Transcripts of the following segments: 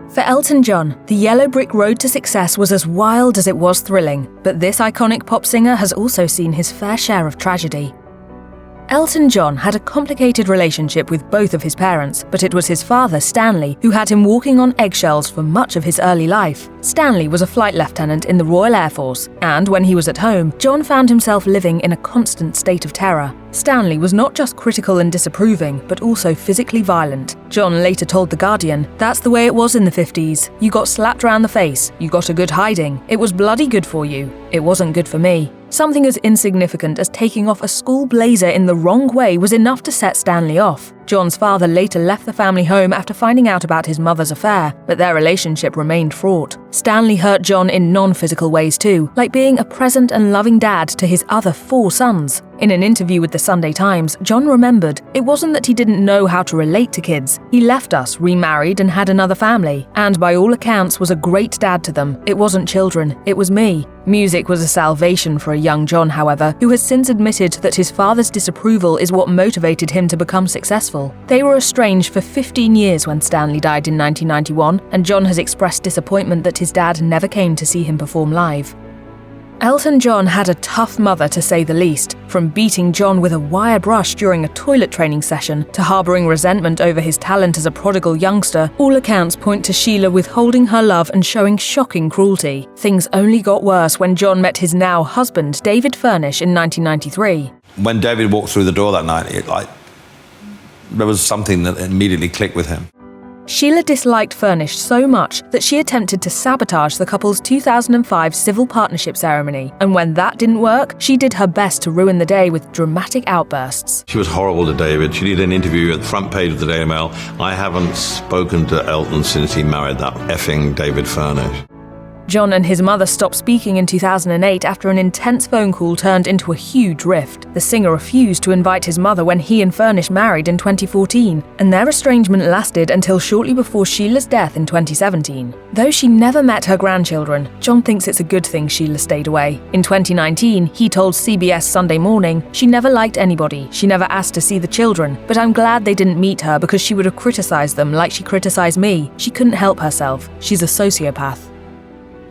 For Elton John, the yellow brick road to success was as wild as it was thrilling, but this iconic pop singer has also seen his fair share of tragedy. Elton John had a complicated relationship with both of his parents, but it was his father, Stanley, who had him walking on eggshells for much of his early life. Stanley was a flight lieutenant in the Royal Air Force, and when he was at home, John found himself living in a constant state of terror. Stanley was not just critical and disapproving, but also physically violent. John later told The Guardian, "That's the way it was in the 50s. You got slapped around the face, you got a good hiding. It was bloody good for you. It wasn't good for me." Something as insignificant as taking off a school blazer in the wrong way was enough to set Stanley off. John's father later left the family home after finding out about his mother's affair, but their relationship remained fraught. Stanley hurt John in non-physical ways too, like being a present and loving dad to his other 4 sons. In an interview with the Sunday Times, John remembered, "It wasn't that he didn't know how to relate to kids. He left us, remarried and had another family, and by all accounts was a great dad to them. It wasn't children, it was me." Music was a salvation for a young John, however, who has since admitted that his father's disapproval is what motivated him to become successful. They were estranged for 15 years when Stanley died in 1991, and John has expressed disappointment that his dad never came to see him perform live. Elton John had a tough mother, to say the least. From beating John with a wire brush during a toilet training session to harbouring resentment over his talent as a prodigal youngster, all accounts point to Sheila withholding her love and showing shocking cruelty. Things only got worse when John met his now husband, David Furnish, in 1993. When David walked through the door that night, there was something that immediately clicked with him. Sheila disliked Furnish so much that she attempted to sabotage the couple's 2005 civil partnership ceremony, and when that didn't work, she did her best to ruin the day with dramatic outbursts. She was horrible to David. She did an interview at the front page of the Daily Mail. "I haven't spoken to Elton since he married that effing David Furnish." John and his mother stopped speaking in 2008 after an intense phone call turned into a huge rift. The singer refused to invite his mother when he and Furnish married in 2014, and their estrangement lasted until shortly before Sheila's death in 2017. Though she never met her grandchildren, John thinks it's a good thing Sheila stayed away. In 2019, he told CBS Sunday Morning, "She never liked anybody, she never asked to see the children, but I'm glad they didn't meet her because she would have criticized them like she criticized me. She couldn't help herself. She's a sociopath."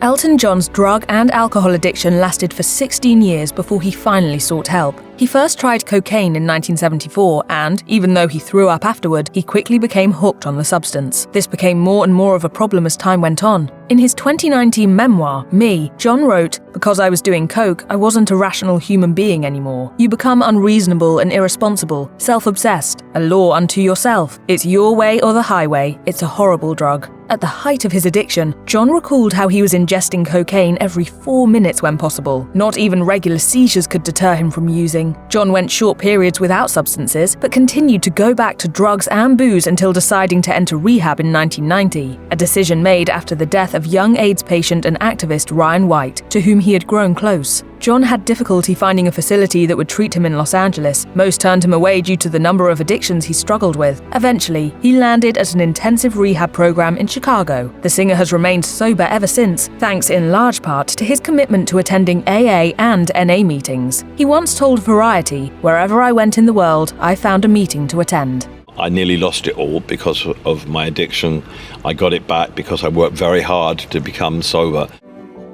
Elton John's drug and alcohol addiction lasted for 16 years before he finally sought help. He first tried cocaine in 1974 and, even though he threw up afterward, he quickly became hooked on the substance. This became more and more of a problem as time went on. In his 2019 memoir, Me, John wrote, "Because I was doing coke, I wasn't a rational human being anymore. You become unreasonable and irresponsible, self-obsessed, a law unto yourself. It's your way or the highway. It's a horrible drug." At the height of his addiction, John recalled how he was ingesting cocaine every 4 minutes when possible. Not even regular seizures could deter him from using. John went short periods without substances, but continued to go back to drugs and booze until deciding to enter rehab in 1990, a decision made after the death of young AIDS patient and activist Ryan White, to whom he had grown close. John had difficulty finding a facility that would treat him in Los Angeles. Most turned him away due to the number of addictions he struggled with. Eventually, he landed at an intensive rehab program in Chicago. The singer has remained sober ever since, thanks in large part to his commitment to attending AA and NA meetings. He once told Variety, "Wherever I went in the world, I found a meeting to attend." I nearly lost it all because of my addiction. I got it back because I worked very hard to become sober.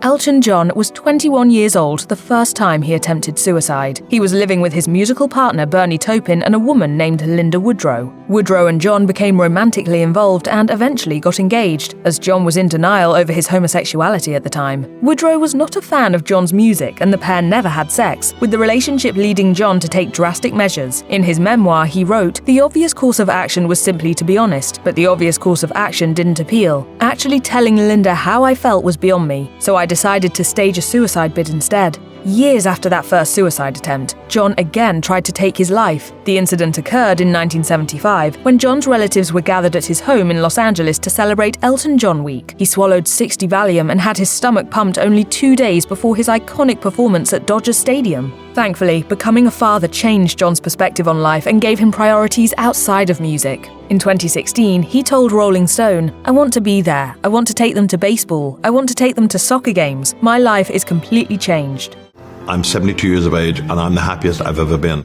Elton John was 21 years old the first time he attempted suicide. He was living with his musical partner Bernie Taupin and a woman named Linda Woodrow. Woodrow and John became romantically involved and eventually got engaged, as John was in denial over his homosexuality at the time. Woodrow was not a fan of John's music and the pair never had sex, with the relationship leading John to take drastic measures. In his memoir, he wrote, "The obvious course of action was simply to be honest, but the obvious course of action didn't appeal. Actually telling Linda how I felt was beyond me, so I decided to stage a suicide bid instead." Years after that first suicide attempt, John again tried to take his life. The incident occurred in 1975, when John's relatives were gathered at his home in Los Angeles to celebrate Elton John Week. He swallowed 60 Valium and had his stomach pumped only 2 days before his iconic performance at Dodger Stadium. Thankfully, becoming a father changed John's perspective on life and gave him priorities outside of music. In 2016, he told Rolling Stone, "I want to be there. I want to take them to baseball. I want to take them to soccer games. My life is completely changed." I'm 72 years of age and I'm the happiest I've ever been.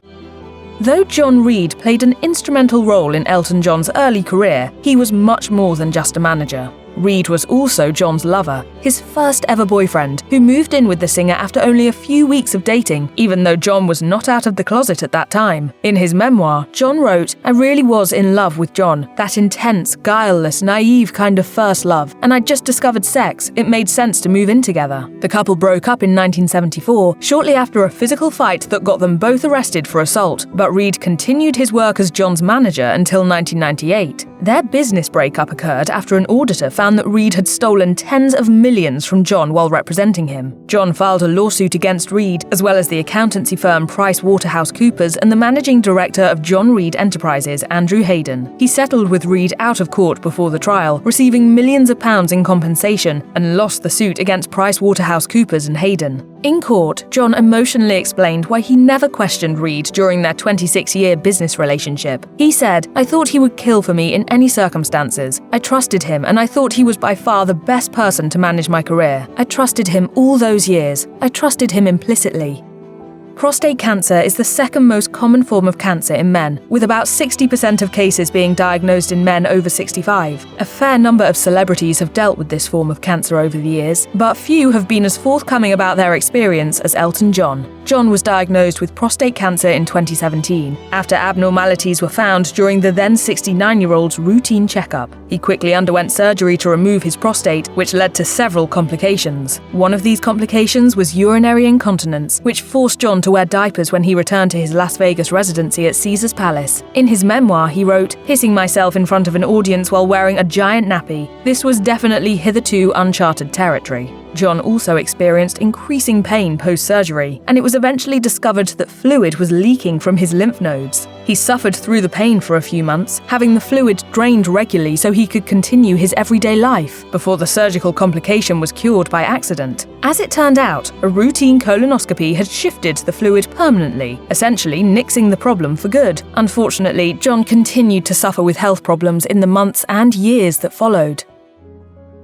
Though John Reid played an instrumental role in Elton John's early career, he was much more than just a manager. Reed was also John's lover, his first ever boyfriend, who moved in with the singer after only a few weeks of dating, even though John was not out of the closet at that time. In his memoir, John wrote, "I really was in love with John, that intense, guileless, naive kind of first love, and I'd just discovered sex. It made sense to move in together." The couple broke up in 1974, shortly after a physical fight that got them both arrested for assault, but Reed continued his work as John's manager until 1998. Their business breakup occurred after an auditor found that Reed had stolen tens of millions from John while representing him. John filed a lawsuit against Reed, as well as the accountancy firm PricewaterhouseCoopers and the managing director of John Reed Enterprises, Andrew Hayden. He settled with Reed out of court before the trial, receiving millions of pounds in compensation, and lost the suit against PricewaterhouseCoopers and Hayden. In court, John emotionally explained why he never questioned Reed during their 26-year business relationship. He said, "I thought he would kill for me in any circumstances. I trusted him, and I thought he was by far the best person to manage my career. I trusted him all those years. I trusted him implicitly." Prostate cancer is the second most common form of cancer in men, with about 60% of cases being diagnosed in men over 65. A fair number of celebrities have dealt with this form of cancer over the years, but few have been as forthcoming about their experience as Elton John. John was diagnosed with prostate cancer in 2017, after abnormalities were found during the then 69-year-old's routine checkup. He quickly underwent surgery to remove his prostate, which led to several complications. One of these complications was urinary incontinence, which forced John to wear diapers when he returned to his Las Vegas residency at Caesars Palace. In his memoir, he wrote, "Pissing myself in front of an audience while wearing a giant nappy. This was definitely hitherto uncharted territory." John also experienced increasing pain post-surgery, and it was eventually discovered that fluid was leaking from his lymph nodes. He suffered through the pain for a few months, having the fluid drained regularly so he could continue his everyday life, before the surgical complication was cured by accident. As it turned out, a routine colonoscopy had shifted the fluid permanently, essentially nixing the problem for good. Unfortunately, John continued to suffer with health problems in the months and years that followed.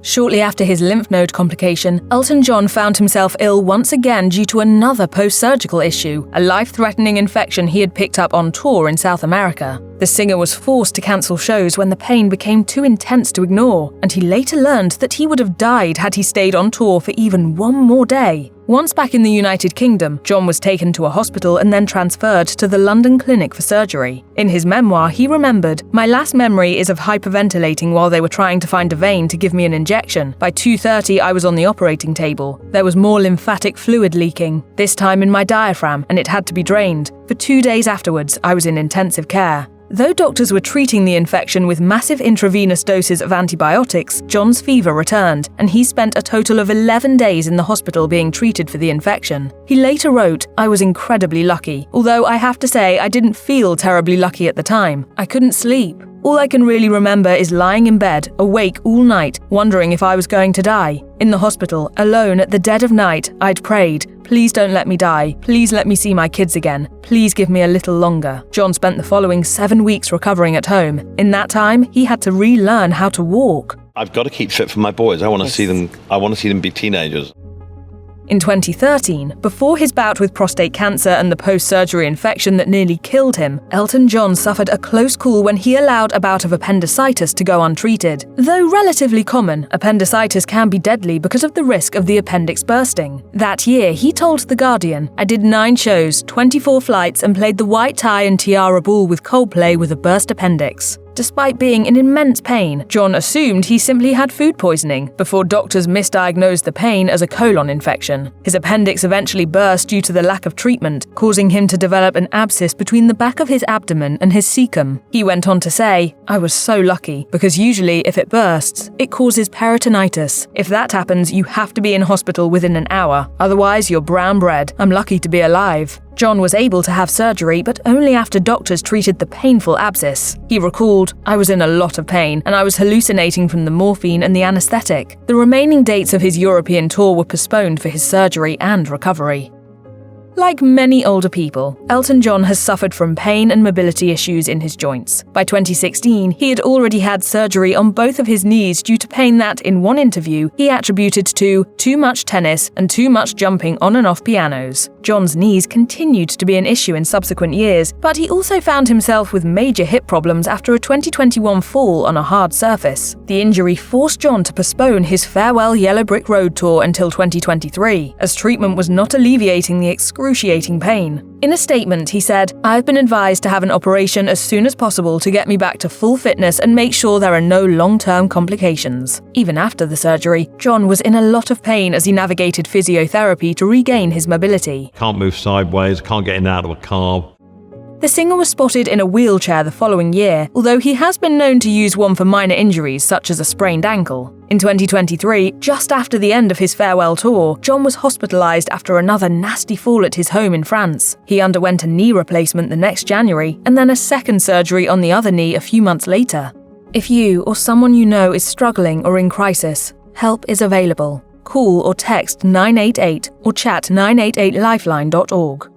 Shortly after his lymph node complication, Elton John found himself ill once again due to another post-surgical issue, a life-threatening infection he had picked up on tour in South America. The singer was forced to cancel shows when the pain became too intense to ignore, and he later learned that he would have died had he stayed on tour for even one more day. Once back in the United Kingdom, John was taken to a hospital and then transferred to the London clinic for surgery. In his memoir, he remembered, "My last memory is of hyperventilating while they were trying to find a vein to give me an injection. By 2:30, I was on the operating table. There was more lymphatic fluid leaking, this time in my diaphragm, and it had to be drained. For 2 days afterwards, I was in intensive care." Though doctors were treating the infection with massive intravenous doses of antibiotics, John's fever returned, and he spent a total of 11 days in the hospital being treated for the infection. He later wrote, "I was incredibly lucky, although I have to say I didn't feel terribly lucky at the time. I couldn't sleep. All I can really remember is lying in bed, awake all night, wondering if I was going to die. In the hospital, alone at the dead of night, I'd prayed, 'Please don't let me die. Please let me see my kids again. Please give me a little longer.'" John spent the following 7 weeks recovering at home. In that time, he had to relearn how to walk. I've got to keep fit for my boys. I want to see them be teenagers. In 2013, before his bout with prostate cancer and the post-surgery infection that nearly killed him, Elton John suffered a close call when he allowed a bout of appendicitis to go untreated. Though relatively common, appendicitis can be deadly because of the risk of the appendix bursting. That year, he told The Guardian, "I did 9 shows, 24 flights, and played the White Tie and Tiara Ball with Coldplay with a burst appendix." Despite being in immense pain, John assumed he simply had food poisoning, before doctors misdiagnosed the pain as a colon infection. His appendix eventually burst due to the lack of treatment, causing him to develop an abscess between the back of his abdomen and his cecum. He went on to say, "I was so lucky, because usually if it bursts, it causes peritonitis. If that happens, you have to be in hospital within an hour. Otherwise, you're brown bread. I'm lucky to be alive." John was able to have surgery, but only after doctors treated the painful abscess. He recalled, "I was in a lot of pain, and I was hallucinating from the morphine and the anesthetic." The remaining dates of his European tour were postponed for his surgery and recovery. Like many older people, Elton John has suffered from pain and mobility issues in his joints. By 2016, he had already had surgery on both of his knees due to pain that, in one interview, he attributed to too much tennis and too much jumping on and off pianos. John's knees continued to be an issue in subsequent years, but he also found himself with major hip problems after a 2021 fall on a hard surface. The injury forced John to postpone his farewell Yellow Brick Road tour until 2023, as treatment was not alleviating the excruciating pain. In a statement, he said, "I've been advised to have an operation as soon as possible to get me back to full fitness and make sure there are no long-term complications." Even after the surgery, John was in a lot of pain as he navigated physiotherapy to regain his mobility. Can't move sideways, can't get in and out of a car. The singer was spotted in a wheelchair the following year, although he has been known to use one for minor injuries such as a sprained ankle. In 2023, just after the end of his farewell tour, John was hospitalized after another nasty fall at his home in France. He underwent a knee replacement the next January, and then a second surgery on the other knee a few months later. If you or someone you know is struggling or in crisis, help is available. Call or text 988 or chat 988lifeline.org.